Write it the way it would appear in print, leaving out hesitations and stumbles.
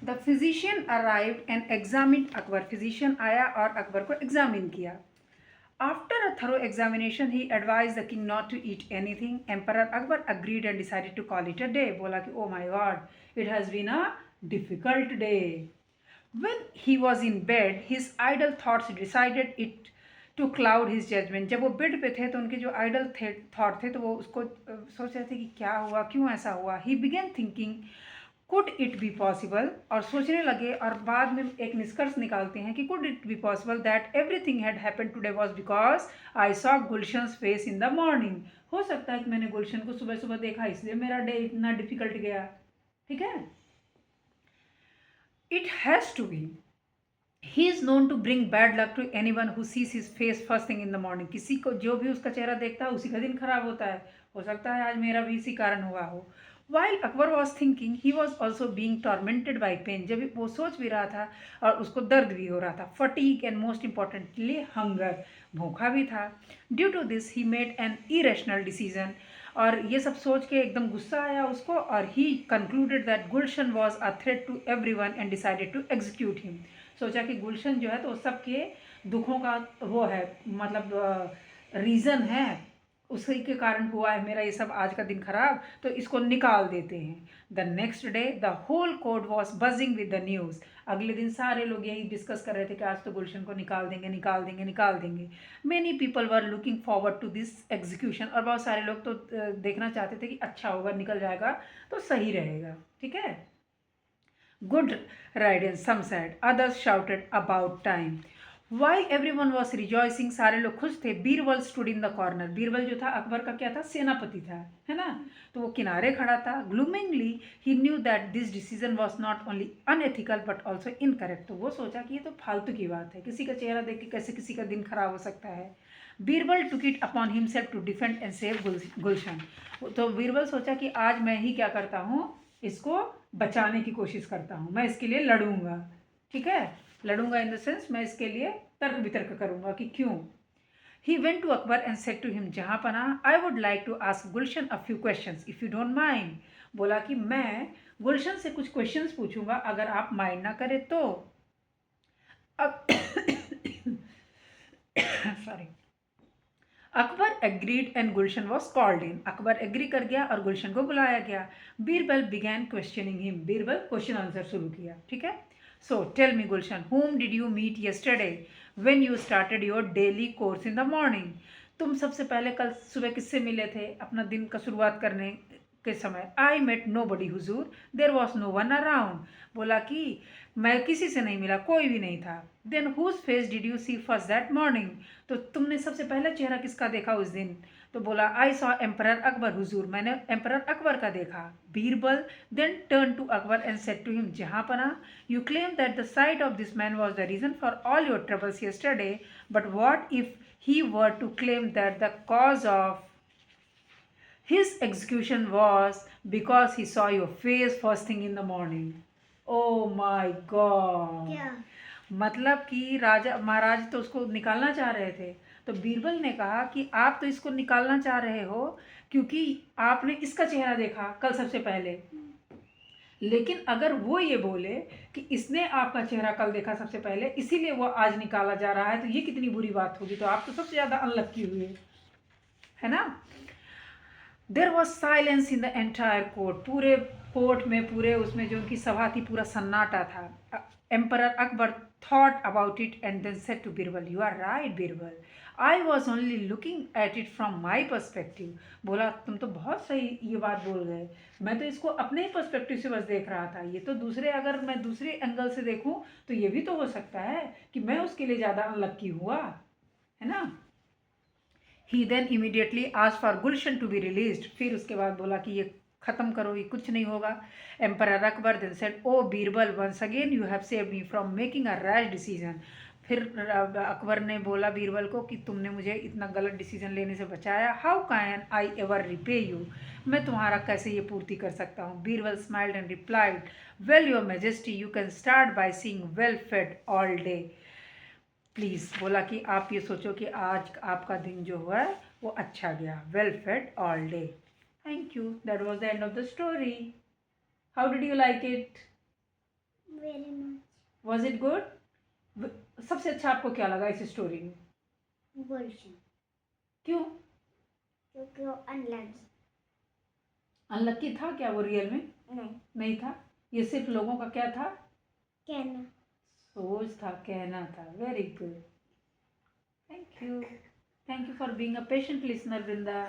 The physician arrived and examined Akbar. Physician आया और अकबर को एग्जामिन किया। After a thorough examination, he advised the king not to eat anything. Emperor Akbar agreed and decided to call it a day. बोला कि oh my God, it has been a difficult day. When he was in bed, his idle thoughts decided it to cloud his judgment. जब वो bed पे थे तो उनके जो idol thought थे तो वो उसको सोच रहे थे कि क्या हुआ, क्यों ऐसा हुआ. He began thinking, could it be possible, और सोचने लगे और बाद में एक निष्कर्ष निकालते हैं कि could it be possible that everything had happened today was because I saw Gulshan's face in the morning. हो सकता है कि मैंने गुलशन को सुबह सुबह देखा इसलिए मेरा डे इतना डिफिकल्ट गया. ठीक है. It has to be. He is known to bring bad luck to anyone who sees his face first thing in the morning. किसी को जो भी उसका चेहरा देखता है उसी का दिन खराब होता है. हो सकता है आज मेरा भी इसी कारण हुआ हो. While Akbar was thinking, he was also being tormented by pain. जब वो सोच भी रहा था और उसको दर्द भी हो रहा था. Fatigue and most importantly hunger. भूखा भी था. Due to this, he made an irrational decision. और ये सब सोच के एकदम गुस्सा आया उसको और he concluded that Gulshan was a threat to everyone and decided to execute him. सोचा कि गुलशन जो है तो सबके दुखों का वो है, मतलब रीज़न है, उसी के कारण हुआ है मेरा ये सब आज का दिन खराब, तो इसको निकाल देते हैं. The next day the whole court was buzzing with the news. अगले दिन सारे लोग यही डिस्कस कर रहे थे कि आज तो गुलशन को निकाल देंगे निकाल देंगे निकाल देंगे. Many people were looking forward to this execution. और बहुत सारे लोग तो देखना चाहते थे कि अच्छा होगा, निकल जाएगा तो सही रहेगा. ठीक है. Good riddance some said, others shouted about time. While everyone was rejoicing, सारे लोग खुश थे. Birbal stood in the corner. Birbal जो था अकबर का क्या था, सेनापति था, है ना, तो वो किनारे खड़ा था. Gloomingly he knew that this decision was not only unethical but also incorrect. तो वो सोचा कि ये तो फालतू की बात है, किसी का चेहरा देख के कैसे किसी का दिन खराब हो सकता है. Birbal took it upon himself to defend and save Gulshan. तो बीरबल सोचा कि आज मैं ही क्या करता हूँ, इसको बचाने की कोशिश करता हूँ, मैं इसके लिए लड़ूंगा. ठीक है. लड़ूंगा इन द सेंस मैं इसके लिए तर्क वितर्क करूंगा कि क्यों. He went to Akbar and said to him, जहां पना, I would like to ask Gulshan a few questions if you don't mind. बोला कि मैं गुलशन से कुछ क्वेश्चंस पूछूंगा अगर आप माइंड ना करें तो. अब sorry. Akbar agreed and Gulshan was called in. Akbar agree कर गया और गुलशन को बुलाया गया. Birbal began questioning him. Birbal question answer शुरू किया. ठीक है. So tell me Gulshan, whom did you meet yesterday when you started your daily course in the morning? तुम सबसे पहले कल सुबह किससे मिले थे अपना दिन का शुरुआत करने के समय? I met nobody Hazur, there was no one around. बोला कि मैं किसी से नहीं मिला, कोई भी नहीं था. Then whose face did you see first that morning? तो तुमने सबसे पहला चेहरा किसका देखा उस दिन? तो बोला आई सॉ एम्परर अकबर हुजूर, मैंने एम्परर अकबर का देखा. Birbal then turned to Akbar and said to him, जहां पना, you claim that the sight of this man was the reason for all your troubles yesterday, but what if he were to claim that the cause of his execution was because he saw your face first thing in the morning. Oh my God. क्या? मतलब कि राजा महाराज तो उसको निकालना चाह रहे थे. तो बीरबल ने कहा कि आप तो इसको निकालना चाह रहे हो क्योंकि आपने इसका चेहरा देखा कल सबसे पहले. लेकिन अगर वो ये बोले कि इसने आपका चेहरा कल देखा सबसे पहले इसीलिए वो आज निकाला जा रहा है, तो ये कितनी बुरी बात होगी. तो आप तो सबसे ज़्यादा अनलक्की हुए, है ना. There was silence in the entire court. पूरे कोर्ट में, पूरे उसमें जो उनकी सभा थी, पूरा सन्नाटा था. Emperor Akbar thought about it and then said to Birbal, you are right Birbal, I was only looking at it from my perspective. बोला तुम तो बहुत सही ये बात बोल गए, मैं तो इसको अपने ही पर्सपेक्टिव से बस देख रहा था. ये तो दूसरे, अगर मैं दूसरे एंगल से देखूं तो ये भी तो हो सकता है कि मैं उसके लिए ज़्यादा अनलक्की हुआ, है ना. He then immediately asked for Gulshan to be released. फिर उसके बाद बोला कि ये ख़त्म करो, ये कुछ नहीं होगा. Emperor Akbar then said, "Oh Birbal, once again you have saved me from making a rash decision." फिर अकबर ने बोला बीरबल को कि तुमने मुझे इतना गलत डिसीजन लेने से बचाया. How can I ever repay you, मैं तुम्हारा कैसे ये पूर्ति कर सकता हूँ. Birbal smiled and replied, well your majesty, you can start by seeing well fade all day. Please, बोला कि आप ये सोचो कि आज आपका दिन जो हुआ है वो अच्छा गया. Well fade all day. Thank you. That was the end of the story. How did you like it? very much. Was it good? सबसे अच्छा आपको क्या लगा इस स्टोरी में? Bullshit. क्यों? क्योंकि वो अनलकी. अनलक्की था क्या वो रियल में? नहीं था, ये सिर्फ लोगों का क्या था? कहना. सोच था, कहना था. Very good. Thank you. Thank you for being a patient listener, Vrinda.